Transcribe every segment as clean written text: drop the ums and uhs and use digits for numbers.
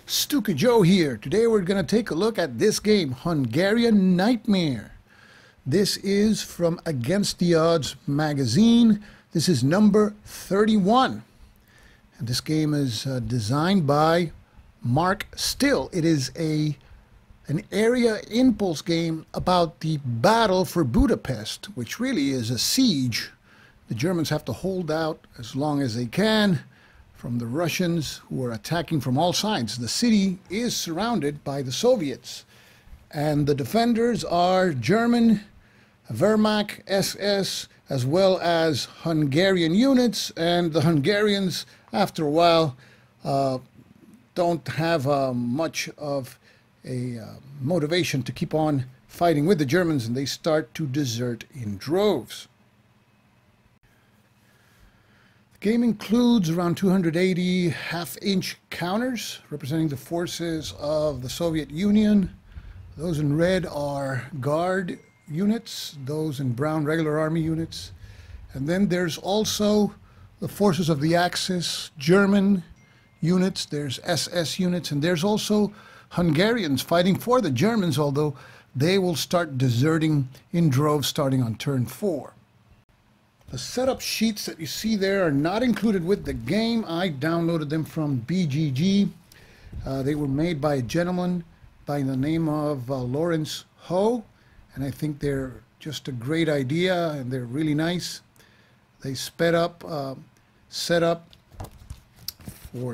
Stuka Joe here. Today we're going to take a look at this game, Hungarian Nightmare. This is from Against the Odds magazine. This is number 31. And this game is designed by Mark Still. It is an area impulse game about the battle for Budapest, which really is a siege. The Germans have to hold out as long as they can from the Russians, who are attacking from all sides. The city is surrounded by the Soviets, and the defenders are German, Wehrmacht, SS, as well as Hungarian units, and the Hungarians, after a while, don't have much of a motivation to keep on fighting with the Germans, and they start to desert in droves. The game includes around 280 half-inch counters representing the forces of the Soviet Union. Those in red are Guard units, those in brown regular army units. And then there's also the forces of the Axis, German units, there's SS units, and there's also Hungarians fighting for the Germans, although they will start deserting in droves starting on turn 4. The setup sheets that you see there are not included with the game. I downloaded them from BGG. They were made by a gentleman by the name of Lawrence Ho, and I think they're just a great idea, and they're really nice. They set up for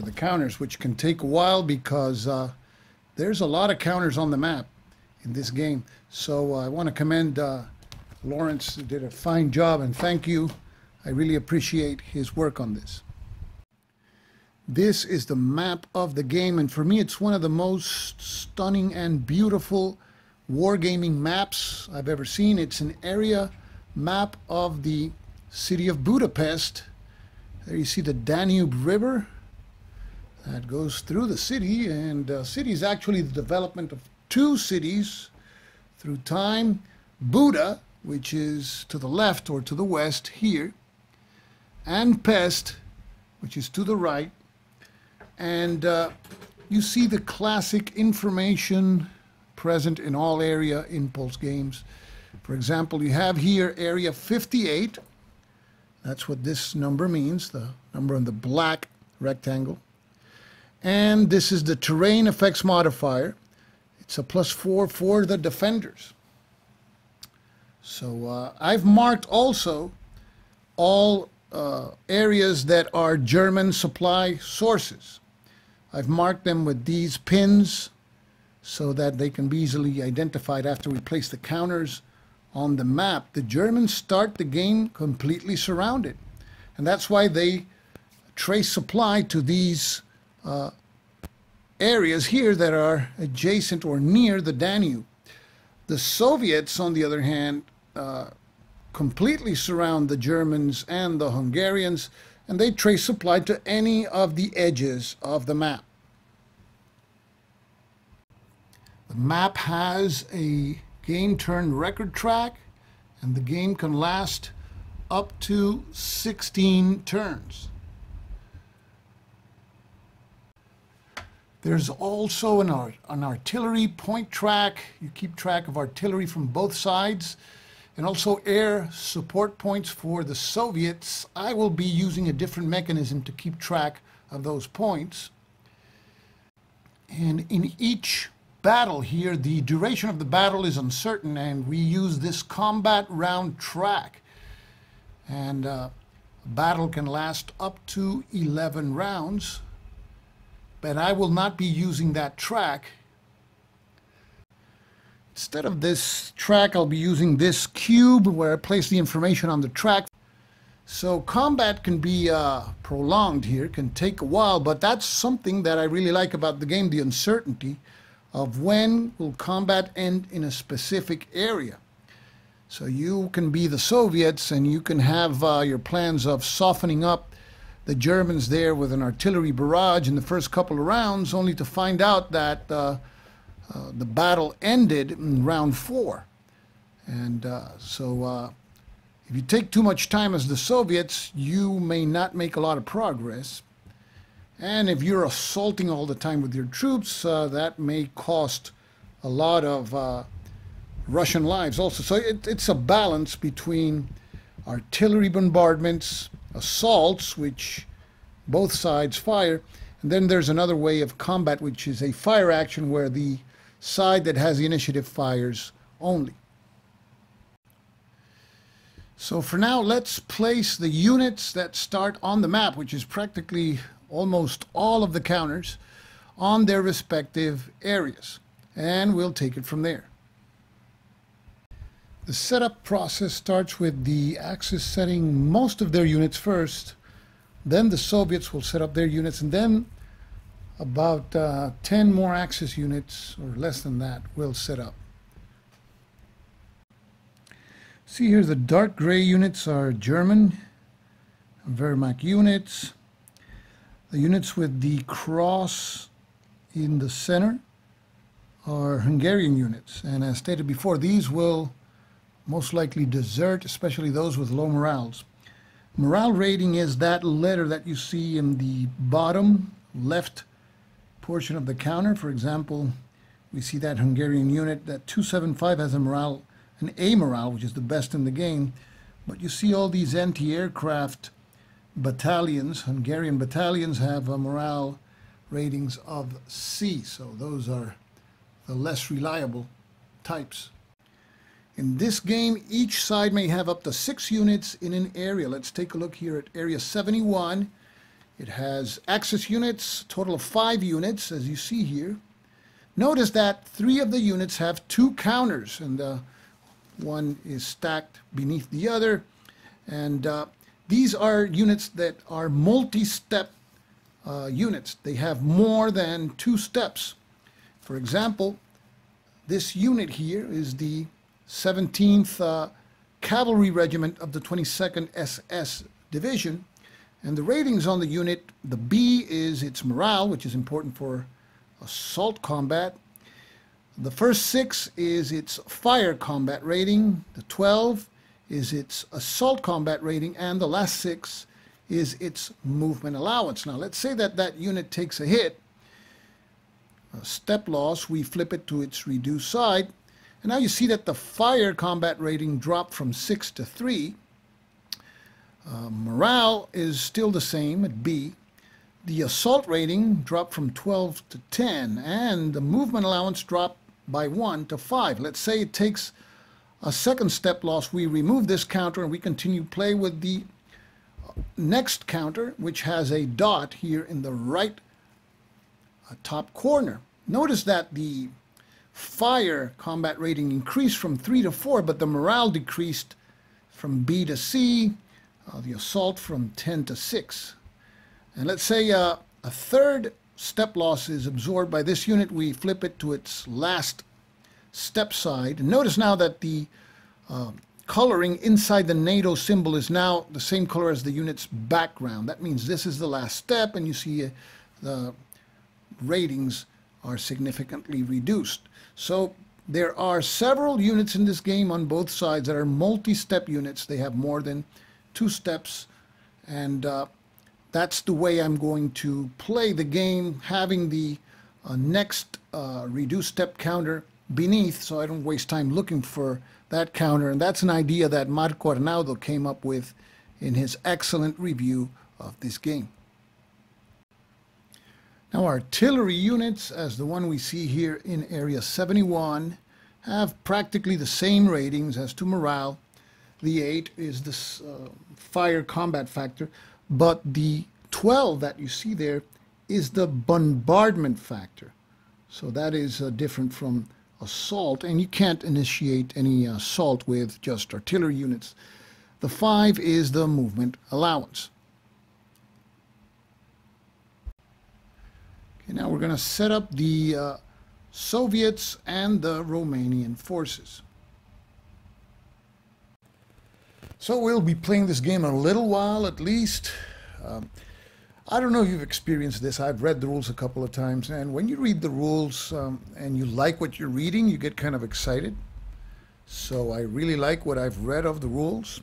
the counters, which can take a while because there's a lot of counters on the map in this game. So I want to commend Lawrence did a fine job, and thank you. I really appreciate his work on this. This is the map of the game, and for me it's one of the most stunning and beautiful wargaming maps I've ever seen. It's an area map of the city of Budapest. There you see the Danube River that goes through the city, and the city is actually the development of two cities through time. Buda, which is to the left or to the west here, and Pest, which is to the right. And you see the classic information present in all area impulse games. For example, you have here area 58. That's what this number means, the number in the black rectangle. And this is the terrain effects modifier. It's a +4 for the defenders. So I've marked also all areas that are German supply sources. I've marked them with these pins so that they can be easily identified after we place the counters on the map. The Germans start the game completely surrounded, and that's why they trace supply to these areas here that are adjacent or near the Danube. The Soviets, on the other hand, completely surround the Germans and the Hungarians, and they trace supply to any of the edges of the map. The map has a game turn record track, and the game can last up to 16 turns. There's also an artillery point track. You keep track of artillery from both sides, and also air support points for the Soviets. I will be using a different mechanism to keep track of those points. And in each battle here, the duration of the battle is uncertain, and we use this combat round track. And a battle can last up to 11 rounds, but I will not be using that track. Instead of this track, I'll be using this cube where I place the information on the track. So combat can be prolonged here, can take a while, but that's something that I really like about the game, the uncertainty of when will combat end in a specific area. So you can be the Soviets, and you can have your plans of softening up the Germans there with an artillery barrage in the first couple of rounds, only to find out that the battle ended in round 4. And so if you take too much time as the Soviets, you may not make a lot of progress. And if you're assaulting all the time with your troops, that may cost a lot of Russian lives also. So it's a balance between artillery bombardments, assaults, which both sides fire, and then there's another way of combat, which is a fire action where the side that has the initiative fires only. So for now, let's place the units that start on the map, which is practically almost all of the counters, on their respective areas, and we'll take it from there. The setup process starts with the Axis setting most of their units first, then the Soviets will set up their units, and then about 10 more Axis units, or less than that, will set up. See here, the dark gray units are German Wehrmacht units. The units with the cross in the center are Hungarian units, and as stated before, these will most likely desert, especially those with low morales. Morale rating is that letter that you see in the bottom left portion of the counter. For example, we see that Hungarian unit, that 275 has a morale, an A morale, which is the best in the game. But you see all these anti-aircraft battalions, Hungarian battalions, have a morale ratings of C. So those are the less reliable types. In this game, each side may have up to 6 units in an area. Let's take a look here at Area 71. It has Axis units, total of 5 units, as you see here. Notice that 3 of the units have 2 counters, and one is stacked beneath the other. And these are units that are multi-step units. They have more than 2 steps. For example, this unit here is the 17th Cavalry Regiment of the 22nd SS Division, and the ratings on the unit, the B is its morale, which is important for assault combat. The first 6 is its fire combat rating, the 12 is its assault combat rating, and the last 6 is its movement allowance. Now let's say that that unit takes a hit, a step loss, we flip it to its reduced side. And now you see that the fire combat rating dropped from 6 to 3. Morale is still the same at B. The assault rating dropped from 12 to 10. And the movement allowance dropped by 1 to 5. Let's say it takes a second step loss. We remove this counter and we continue play with the next counter, which has a dot here in the right top corner. Notice that the fire combat rating increased from 3 to 4, but the morale decreased from B to C, the assault from 10 to 6. And let's say a third step loss is absorbed by this unit. We flip it to its last step side. And notice now that the coloring inside the NATO symbol is now the same color as the unit's background. That means this is the last step, and you see the ratings are significantly reduced. So there are several units in this game on both sides that are multi-step units. They have more than 2 steps, and that's the way I'm going to play the game, having the next reduced step counter beneath, so I don't waste time looking for that counter. And that's an idea that Marco Arnaudo came up with in his excellent review of this game. Now, artillery units, as the one we see here in Area 71, have practically the same ratings as to morale. The 8 is this fire combat factor, but the 12 that you see there is the bombardment factor. So that is different from assault, and you can't initiate any assault with just artillery units. The 5 is the movement allowance. Okay, now we're going to set up the Soviets and the Romanian forces. So we'll be playing this game a little while at least. I don't know if you've experienced this. I've read the rules a couple of times, and when you read the rules and you like what you're reading, you get kind of excited. So I really like what I've read of the rules.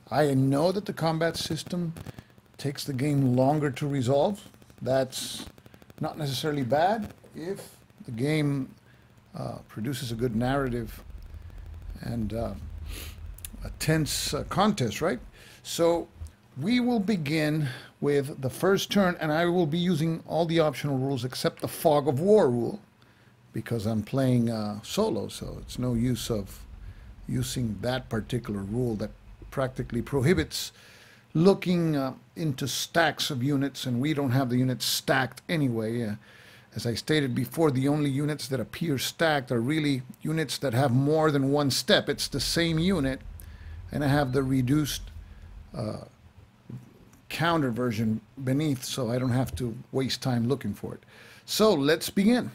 I know that the combat system takes the game longer to resolve, That's not necessarily bad if the game produces a good narrative and a tense contest, right? So we will begin with the first turn, and I will be using all the optional rules except the Fog of War rule, because I'm playing solo, so it's no use of using that particular rule that practically prohibits looking into stacks of units, and we don't have the units stacked anyway. As I stated before, the only units that appear stacked are really units that have more than one step. It's the same unit, and I have the reduced counter version beneath, so I don't have to waste time looking for it. So let's begin.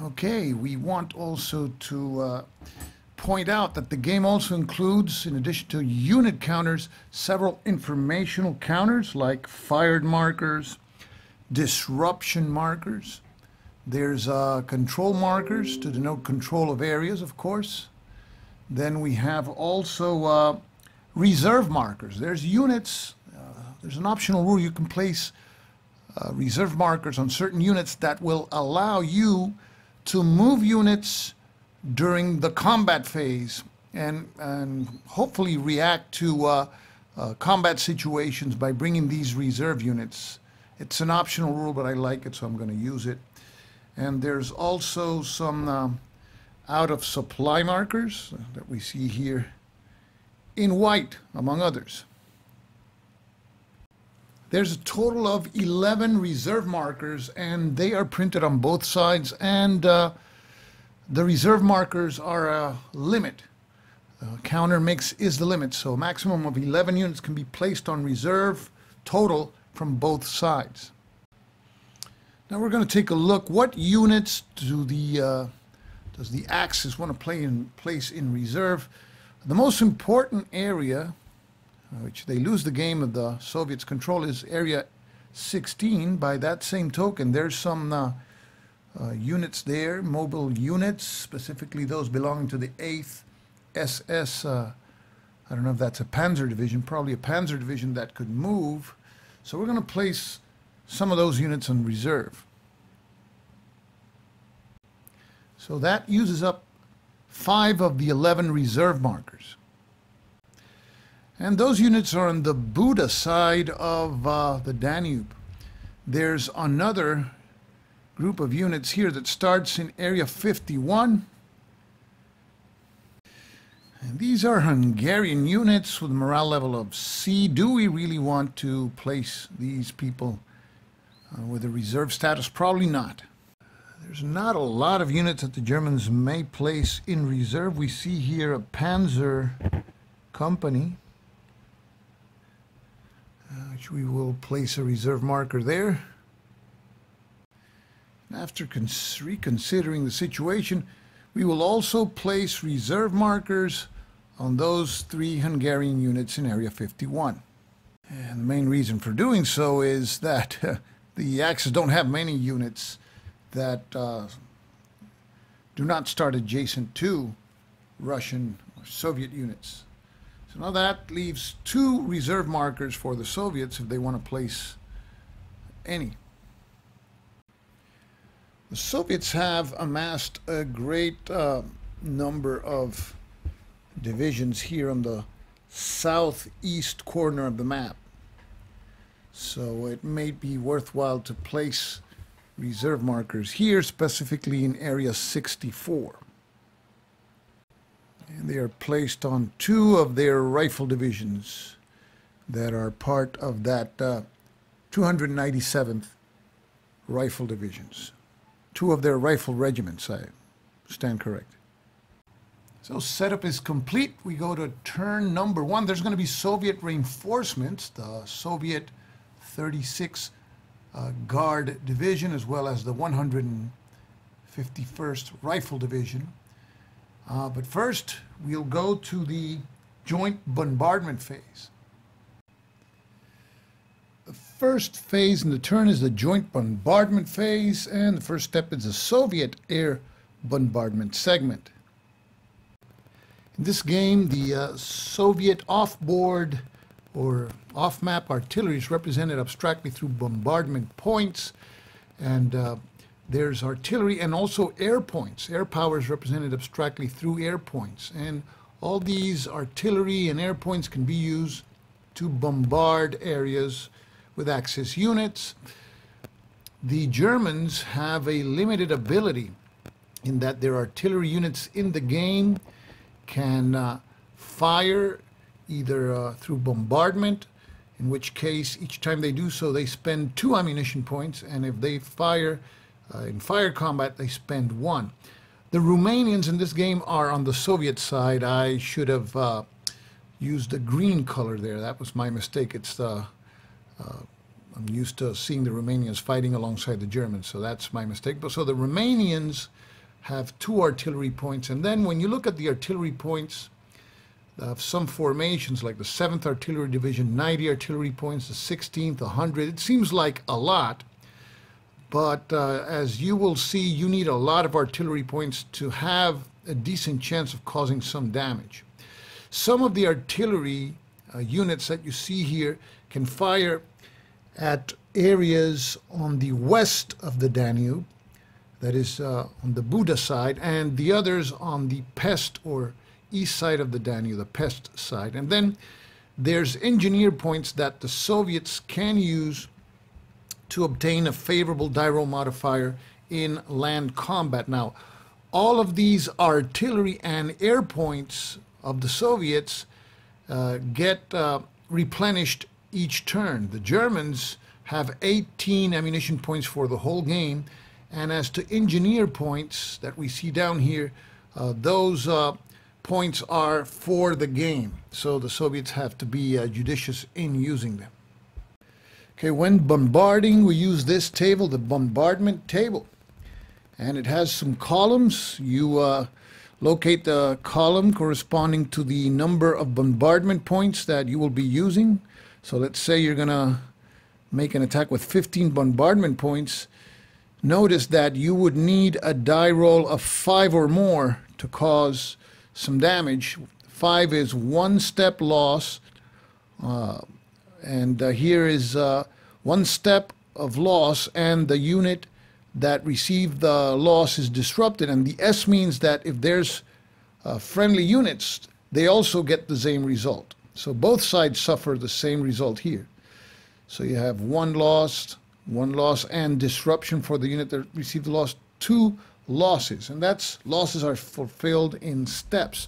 Okay, we want also to point out that the game also includes, in addition to unit counters, several informational counters like fired markers, disruption markers. There's control markers to denote control of areas, of course. Then we have also reserve markers. There's units, there's an optional rule you can place reserve markers on certain units that will allow you to move units during the combat phase and hopefully react to combat situations by bringing these reserve units. It's an optional rule, but I like it, so I'm going to use it. And there's also some out of supply markers that we see here in white, among others. There's a total of 11 reserve markers, and they are printed on both sides, and the reserve markers are a limit. Counter mix is the limit, so a maximum of 11 units can be placed on reserve total from both sides. Now we're going to take a look. What units does the Axis want to place in reserve? The most important area, which they lose the game of the Soviets' control, is Area 16. By that same token, there's some units there, mobile units, specifically those belonging to the 8th SS. I don't know if that's a Panzer division, probably a Panzer division that could move. So we're going to place some of those units on reserve. So that uses up 5 of the 11 reserve markers. And those units are on the Buda side of the Danube. There's another group of units here that starts in Area 51. And these are Hungarian units with a morale level of C. Do we really want to place these people with a reserve status? Probably not. There's not a lot of units that the Germans may place in reserve. We see here a Panzer company, which we will place a reserve marker there. After reconsidering the situation, we will also place reserve markers on those 3 Hungarian units in Area 51. And the main reason for doing so is that the Axis don't have many units that do not start adjacent to Russian or Soviet units. So now that leaves 2 reserve markers for the Soviets if they want to place any. The Soviets have amassed a great number of divisions here on the southeast corner of the map. So it may be worthwhile to place reserve markers here, specifically in Area 64. And they are placed on 2 of their rifle divisions that are part of that 297th Rifle Divisions. 2 of their rifle regiments, I stand correct. So setup is complete. We go to turn number 1. There's going to be Soviet reinforcements, the Soviet 36 Guard Division, as well as the 151st Rifle Division. But first, we'll go to the joint bombardment phase. The first phase in the turn is the joint bombardment phase, and the first step is the Soviet air bombardment segment. In this game, the Soviet off-board or off-map artillery is represented abstractly through bombardment points. And there's artillery and also air points. Air power is represented abstractly through air points. And all these artillery and air points can be used to bombard areas with Axis units. The Germans have a limited ability in that their artillery units in the game can fire either through bombardment, in which case each time they do so they spend 2 ammunition points, and if they fire in fire combat they spend 1. The Romanians in this game are on the Soviet side. I should have used the green color there. That was my mistake. It's the I'm used to seeing the Romanians fighting alongside the Germans, so that's my mistake. But so the Romanians have 2 artillery points, and then when you look at the artillery points of some formations like the 7th Artillery Division, 90 artillery points, the 16th, 100, it seems like a lot, but as you will see, you need a lot of artillery points to have a decent chance of causing some damage. Some of the artillery units that you see here can fire at areas on the west of the Danube, that is on the Buda side, and the others on the Pest or east side of the Danube, the Pest side. And then there's engineer points that the Soviets can use to obtain a favorable die roll modifier in land combat. Now, all of these artillery and air points of the Soviets get replenished each turn. The Germans have 18 ammunition points for the whole game, and as to engineer points that we see down here, those points are for the game, so the Soviets have to be judicious in using them. Okay, when bombarding we use this table, the bombardment table, and it has some columns. You locate the column corresponding to the number of bombardment points that you will be using. So let's say you're gonna make an attack with 15 bombardment points. Notice that you would need a die roll of 5 or more to cause some damage. 5 is 1 step loss, and here is 1 step of loss, and the unit that received the loss is disrupted. And the S means that if there's friendly units, they also get the same result. So both sides suffer the same result here. So you have 1 loss, and disruption for the unit that received the loss, 2 losses. And that's losses are fulfilled in steps.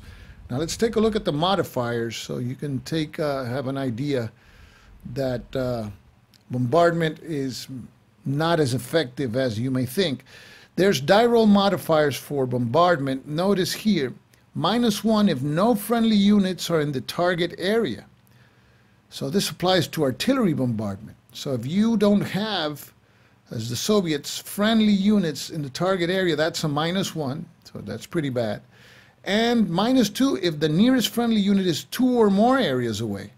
Now let's take a look at the modifiers so you can have an idea that bombardment is not as effective as you may think. There's die roll modifiers for bombardment. Notice here, -1 if no friendly units are in the target area. So this applies to artillery bombardment. So if you don't have, as the Soviets, friendly units in the target area, that's a -1, so that's pretty bad. And -2 if the nearest friendly unit is 2 or more areas away.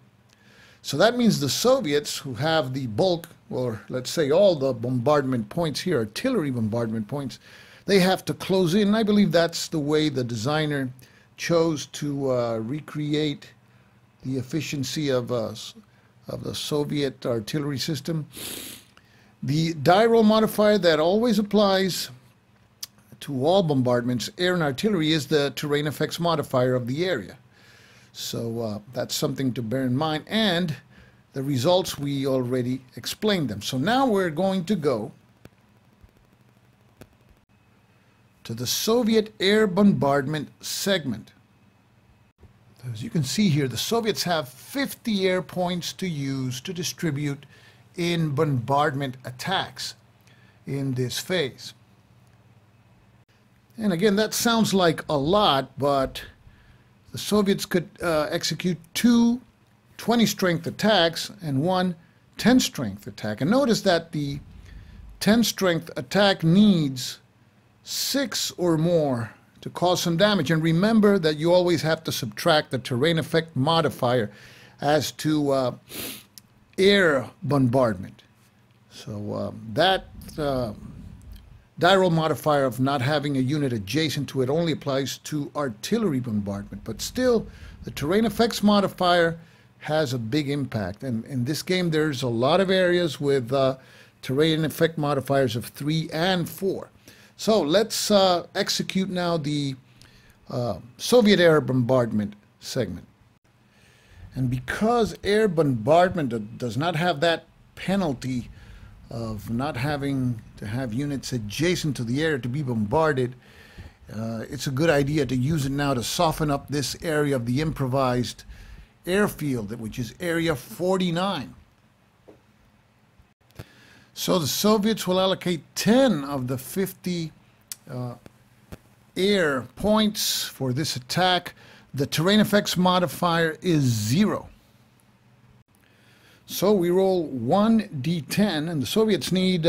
So that means the Soviets, who have the bulk, or let's say all the bombardment points here, artillery bombardment points, they have to close in. I believe that's the way the designer chose to recreate the efficiency of the Soviet artillery system. The die roll modifier that always applies to all bombardments, air and artillery, is the terrain effects modifier of the area. So that's something to bear in mind. And the results, we already explained them. So now we're going to go to the Soviet air bombardment segment. As you can see here, the Soviets have 50 air points to use to distribute in bombardment attacks in this phase. And again, that sounds like a lot, but the Soviets could execute 2 20-strength attacks and 1 10-strength attack. And notice that the 10-strength attack needs 6 or more to cause some damage. And remember that you always have to subtract the terrain effect modifier as to air bombardment. So that die roll modifier of not having a unit adjacent to it only applies to artillery bombardment. But still, the terrain effects modifier has a big impact. And in this game, there's a lot of areas with terrain effect modifiers of 3 and 4. So let's execute now the Soviet air bombardment segment. And because air bombardment does not have that penalty of not having to have units adjacent to the area to be bombarded, it's a good idea to use it now to soften up this area of the improvised airfield, which is Area 49. So the Soviets will allocate 10 of the 50 air points for this attack. The terrain effects modifier is 0. So we roll 1d10, and the Soviets need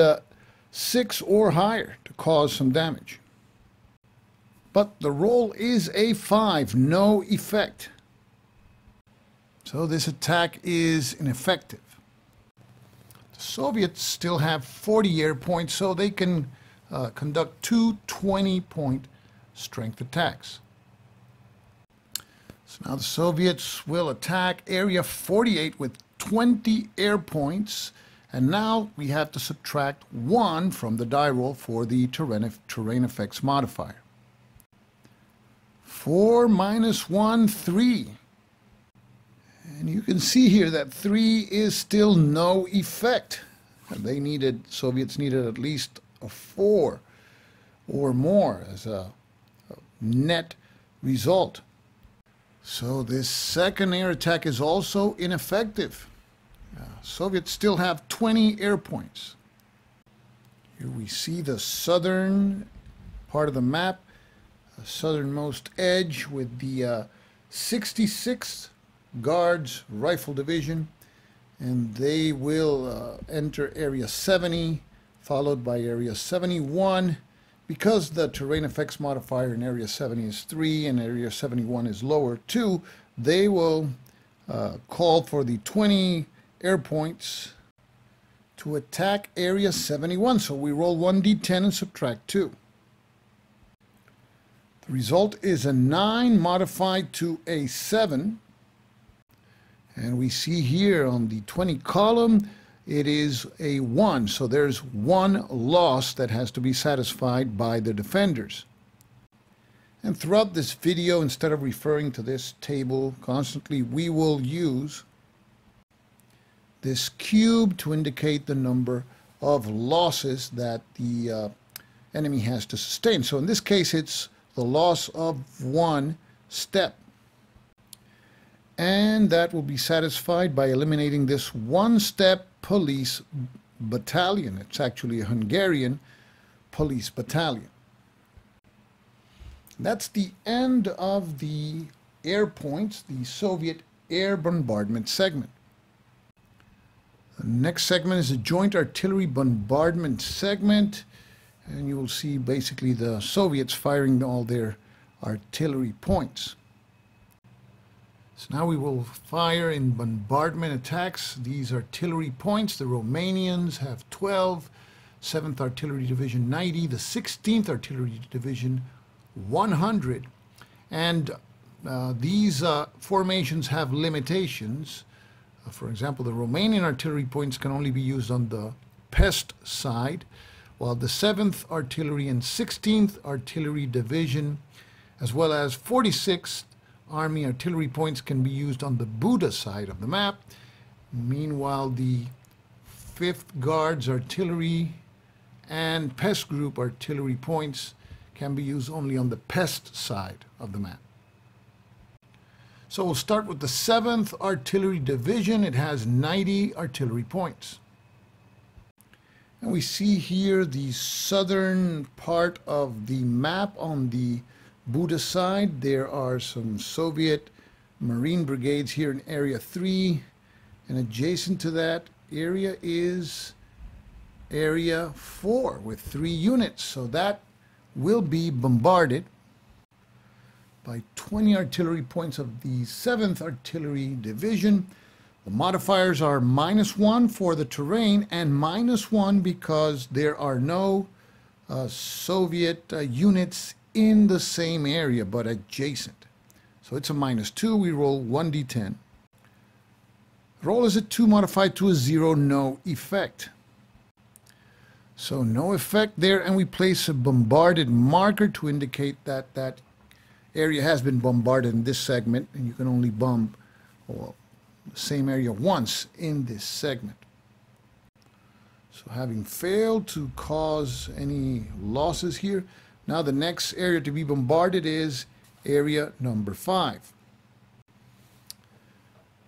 6 or higher to cause some damage. But the roll is a 5, no effect. So this attack is ineffective. The Soviets still have 40 air points, so they can conduct 2 20-point strength attacks. So now the Soviets will attack Area 48 with 20 air points, and now we have to subtract 1 from the die roll for the terrain effects modifier. 4 minus 1, 3. And you can see here that 3 is still no effect. Soviets needed at least a 4 or more as a net result. So this second air attack is also ineffective. Soviets still have 20 air points. Here we see the southern part of the map, the southernmost edge with the 66th Guards Rifle Division, and they will enter Area 70, followed by Area 71. Because the terrain effects modifier in Area 70 is 3 and Area 71 is lower 2, they will call for the 20 air points to attack Area 71. So we roll 1d10 and subtract 2. The result is a 9 modified to a 7. And we see here on the 20 column, it is a 1. So there's 1 loss that has to be satisfied by the defenders. And throughout this video, instead of referring to this table constantly, we will use this cube to indicate the number of losses that the enemy has to sustain. So in this case, it's the loss of 1 step. And that will be satisfied by eliminating this 1-step police battalion. It's actually a Hungarian police battalion. That's the end of the air points, the Soviet air bombardment segment. The next segment is a joint artillery bombardment segment, and you will see basically the Soviets firing all their artillery points. So now we will fire in bombardment attacks these artillery points. The Romanians have 12, 7th Artillery Division 90, the 16th Artillery Division 100. And these formations have limitations. For example, the Romanian artillery points can only be used on the Pest side, while the 7th Artillery and 16th Artillery Division, as well as 46th Army artillery points, can be used on the Buda side of the map. Meanwhile, the 5th Guards artillery and Pest Group artillery points can be used only on the Pest side of the map. So we'll start with the 7th Artillery Division. It has 90 artillery points. And we see here the southern part of the map on the Buda side. There are some Soviet Marine brigades here in Area 3, and adjacent to that area is Area 4 with 3 units. So that will be bombarded by 20 artillery points of the 7th Artillery Division. The modifiers are -1 for the terrain and -1 because there are no Soviet units in the same area but adjacent. So it's a -2. We roll 1d10. Roll is a 2 modified to a 0, no effect. So no effect there, and we place a bombarded marker to indicate that that area has been bombarded in this segment, and you can only bomb the same area once in this segment. So having failed to cause any losses here, now the next area to be bombarded is area number 5.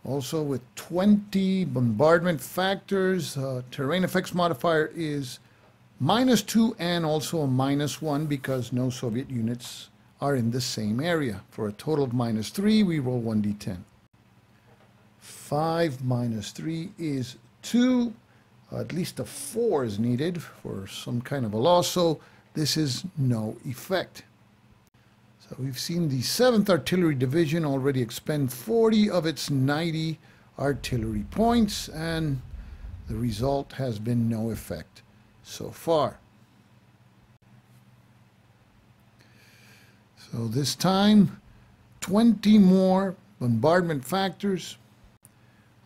Also with 20 bombardment factors, terrain effects modifier is -2 and also a -1 because no Soviet units are in the same area. For a total of -3, we roll 1d10. 5 minus 3 is 2. At least a 4 is needed for some kind of a loss, so this is no effect. So we've seen the 7th Artillery Division already expend 40 of its 90 artillery points, and the result has been no effect so far. So this time, 20 more bombardment factors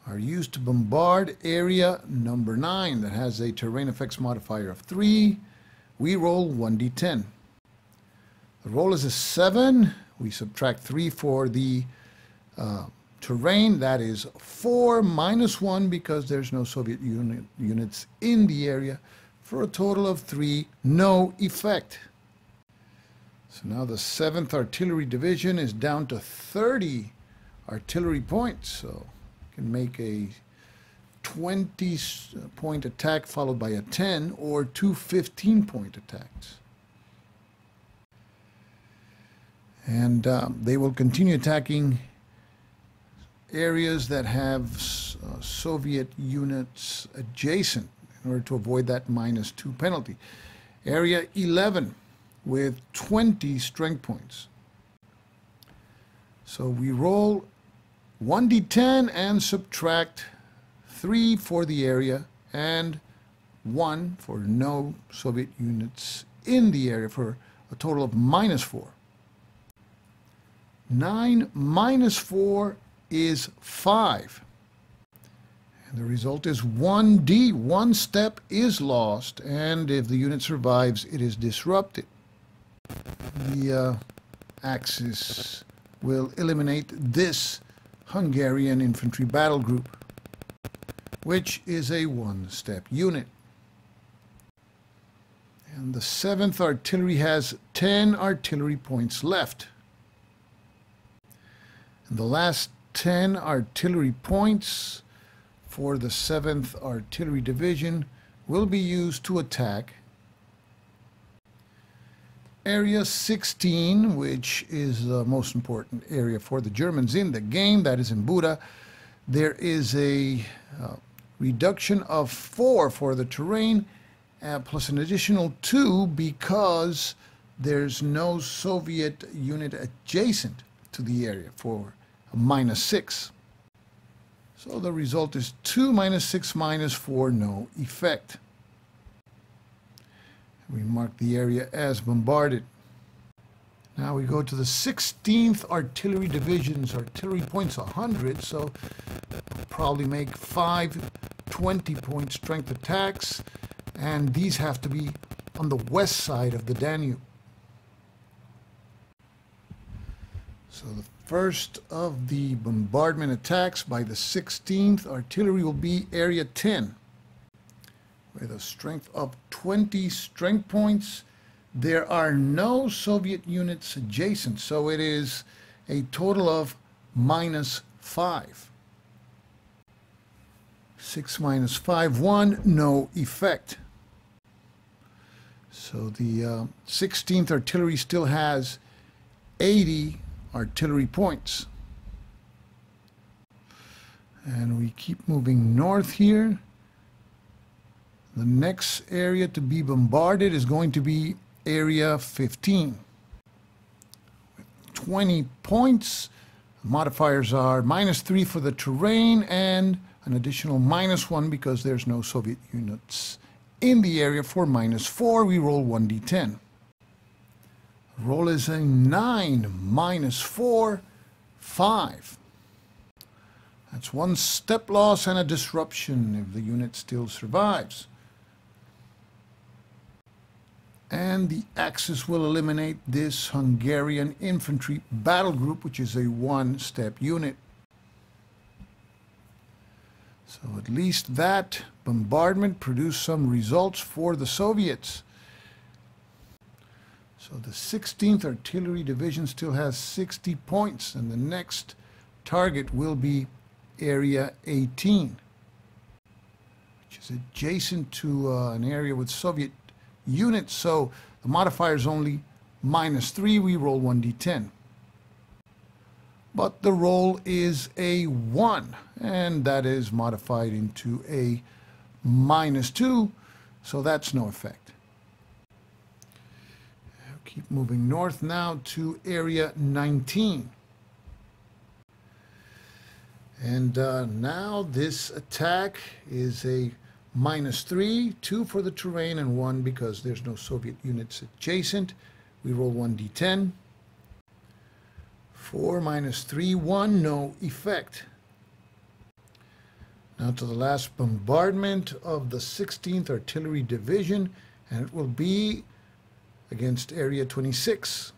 are used to bombard area number 9 that has a terrain effects modifier of 3. We roll 1d10. The roll is a 7. We subtract 3 for the terrain. That is 4 minus 1 because there's no Soviet units in the area, for a total of 3, no effect. So now the 7th Artillery Division is down to 30 artillery points. So you can make a 20-point attack followed by a 10 or 2 15-point attacks. And they will continue attacking areas that have Soviet units adjacent in order to avoid that -2 penalty. Area 11 with 20 strength points. So we roll 1d10 and subtract 3 for the area and 1 for no Soviet units in the area, for a total of -4. 9 minus 4 is 5. And the result is 1d. 1 step is lost, and if the unit survives, it is disrupted. The Axis will eliminate this Hungarian infantry battle group, which is a 1-step unit. And the 7th Artillery has 10 artillery points left. And the last 10 artillery points for the 7th Artillery Division will be used to attack Area 16, which is the most important area for the Germans in the game. That is in Buda. There is a reduction of 4 for the terrain, plus an additional 2 because there's no Soviet unit adjacent to the area, for a -6. So the result is 2 minus 6 minus 4, no effect. We mark the area as bombarded. Now we go to the 16th Artillery Division's artillery points 100, so we'll probably make 5 20-point strength attacks, and these have to be on the west side of the Danube. So the first of the bombardment attacks by the 16th Artillery will be Area 10. With a strength of 20 strength points. There are no Soviet units adjacent, so it is a total of -5. 6 minus 5, 1, no effect. So the 16th Artillery still has 80 artillery points. And we keep moving north here. The next area to be bombarded is going to be Area 15. With 20 points, modifiers are -3 for the terrain and an additional -1 because there's no Soviet units in the area. For -4, we roll 1d10. Roll is a 9 minus 4, 5. That's one step loss and a disruption if the unit still survives. And the Axis will eliminate this Hungarian infantry battle group, which is a one-step unit. So at least that bombardment produced some results for the Soviets. So the 16th Artillery Division still has 60 points, and the next target will be Area 18, which is adjacent to an area with Soviet units. So the modifier is only -3. We roll 1d10. But the roll is a 1, and that is modified into a -2, so that's no effect. Keep moving north now to Area 19. And now this attack is a -3, 2 for the terrain and 1 because there's no Soviet units adjacent. We roll 1d10. 4 -3, 1, no effect. Now to the last bombardment of the 16th Artillery Division, and it will be against Area 26,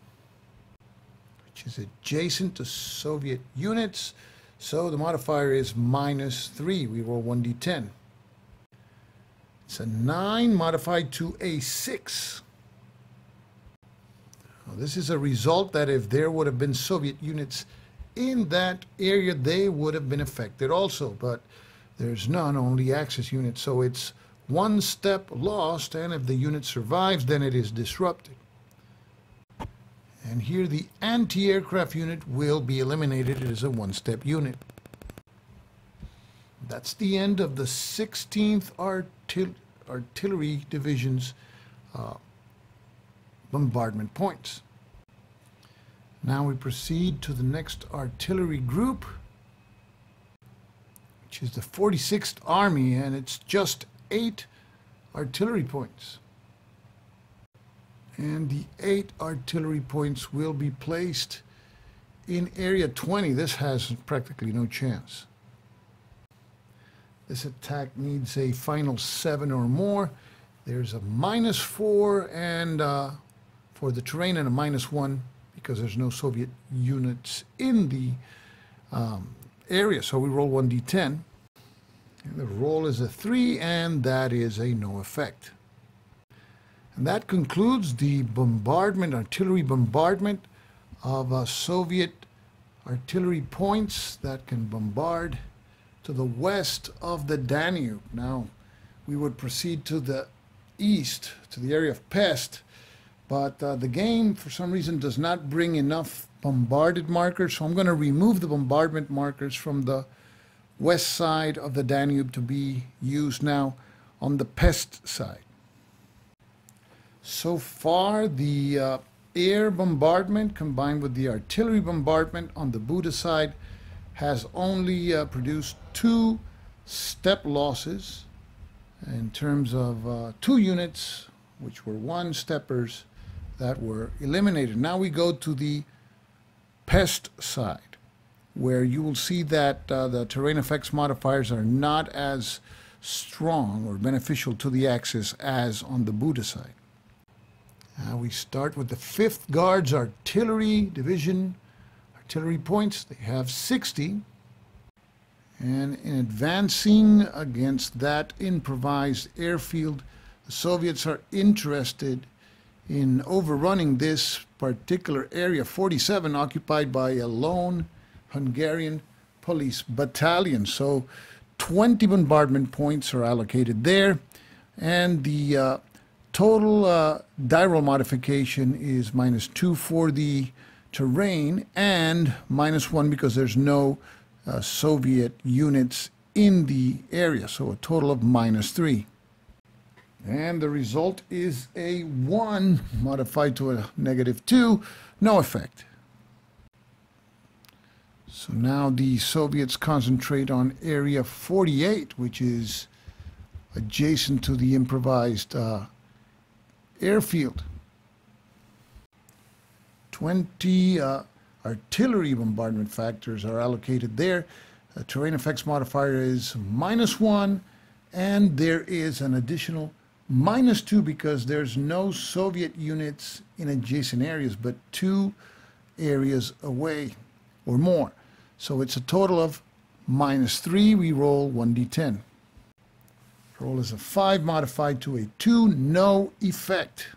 which is adjacent to Soviet units. So the modifier is -3. We roll 1d10. It's a 9 modified to a 6. Now, this is a result that if there would have been Soviet units in that area, they would have been affected also. But there's none, only Axis units. So it's one step lost, and if the unit survives, then it is disrupted. And here the anti-aircraft unit will be eliminated. It is a one-step unit. That's the end of the 16th Artillery Division's bombardment points. Now we proceed to the next artillery group, which is the 46th Army, and it's just 8 artillery points. And the 8 artillery points will be placed in Area 20. This has practically no chance. This attack needs a final 7 or more. There's a -4 and for the terrain, and a -1 because there's no Soviet units in the area. So we roll 1d10. And the roll is a 3, and that is a no effect. And that concludes the bombardment, artillery bombardment of Soviet artillery points that can bombard to the west of the Danube. Now, we would proceed to the east, to the area of Pest, but the game, for some reason, does not bring enough bombarded markers, so I'm going to remove the bombardment markers from the west side of the Danube to be used now on the Pest side. So far, the air bombardment combined with the artillery bombardment on the Buda side has only produced 2 step losses in terms of 2 units, which were 1-steppers that were eliminated. Now we go to the Pest side, where you will see that the terrain effects modifiers are not as strong or beneficial to the Axis as on the Buda side. We start with the 5th Guards Artillery Division. Artillery points, they have 60. And in advancing against that improvised airfield, the Soviets are interested in overrunning this particular area, 47, occupied by a lone Hungarian police battalion. So 20 bombardment points are allocated there, and the total die roll modification is -2 for the terrain and -1 because there's no Soviet units in the area, so a total of -3. And the result is a 1 modified to a -2, no effect. So now the Soviets concentrate on Area 48, which is adjacent to the improvised airfield. 20 artillery bombardment factors are allocated there. terrain effects modifier is -1, and there is an additional -2 because there's no Soviet units in adjacent areas, but 2 areas away or more. So it's a total of -3. We roll 1d10. Roll is a 5 modified to a 2, no effect.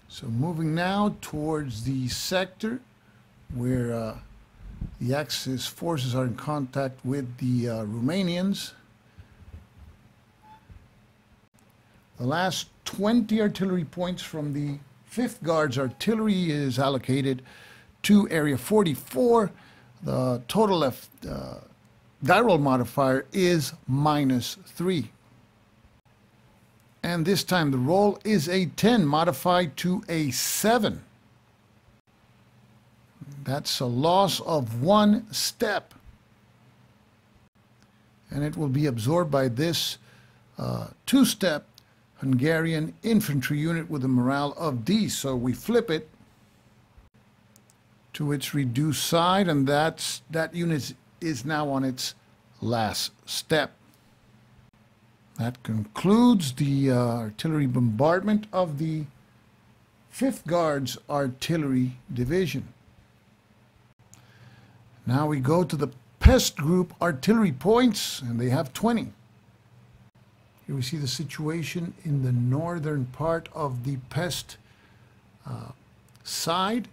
So moving now towards the sector where the Axis forces are in contact with the Romanians. The last 20 artillery points from the 5th Guards artillery is allocated to Area 44. The total left die roll modifier is -3. And this time the roll is a 10 modified to a 7. That's a loss of 1 step. And it will be absorbed by this 2-step Hungarian infantry unit with a morale of D. So we flip it to its reduced side, and that unit is now on its last step. That concludes the artillery bombardment of the 5th Guards Artillery Division. Now we go to the Pest Group artillery points, and they have 20. Here we see the situation in the northern part of the Pest side.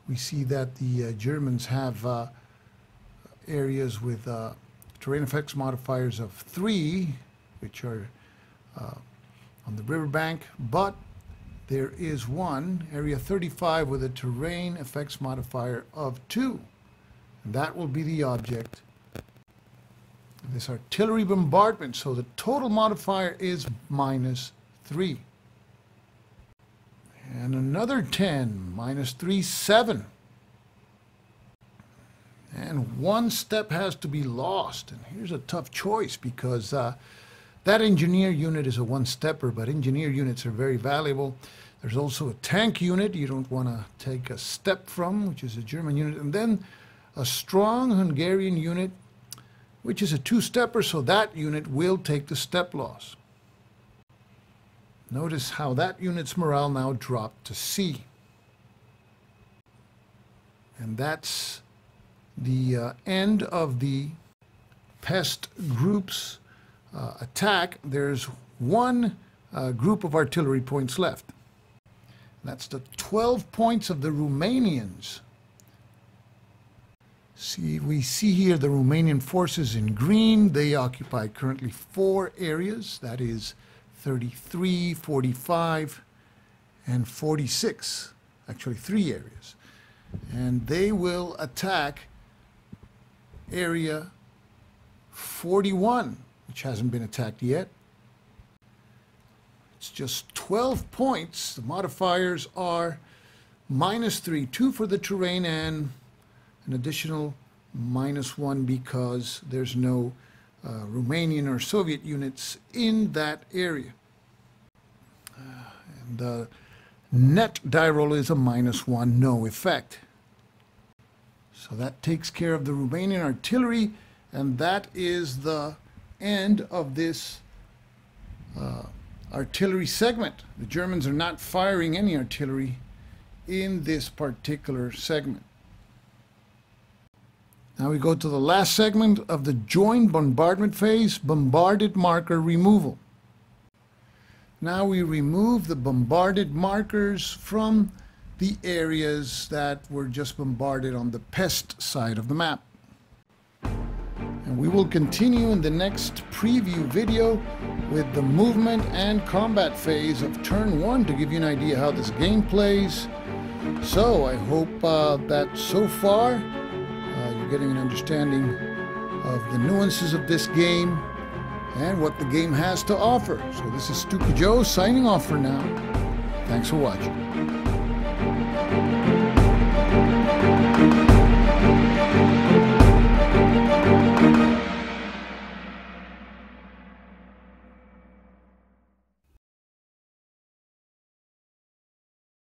We see that the Germans have areas with terrain effects modifiers of 3, which are on the riverbank, but there is one, Area 35, with a terrain effects modifier of 2. And that will be the object of this artillery bombardment. So the total modifier is -3. And another 10, -3, 7. And 1 step has to be lost. And here's a tough choice because that engineer unit is a 1-stepper, but engineer units are very valuable. There's also a tank unit you don't want to take a step from, which is a German unit. And then a strong Hungarian unit, which is a 2-stepper, so that unit will take the step loss. Notice how that unit's morale now dropped to C. And that's the end of the Pest group's attack. There's 1 group of artillery points left. That's the 12 points of the Romanians. We see here the Romanian forces in green. They occupy currently 4 areas. That is 33, 45, and 46. Actually 3 areas. And they will attack Area 41, which hasn't been attacked yet. It's just 12 points. The modifiers are -3, 2 for the terrain, and an additional -1 because there's no Romanian or Soviet units in that area. And the net die roll is a -1, no effect. So that takes care of the Romanian artillery, and that is the end of this artillery segment. The Germans are not firing any artillery in this particular segment. Now we go to the last segment of the joint bombardment phase, bombarded marker removal. Now we remove the bombarded markers from the areas that were just bombarded on the Pest side of the map. And we will continue in the next preview video with the movement and combat phase of turn 1 to give you an idea how this game plays. So I hope that so far you're getting an understanding of the nuances of this game and what the game has to offer. So this is Stuka Joe signing off for now. Thanks for watching.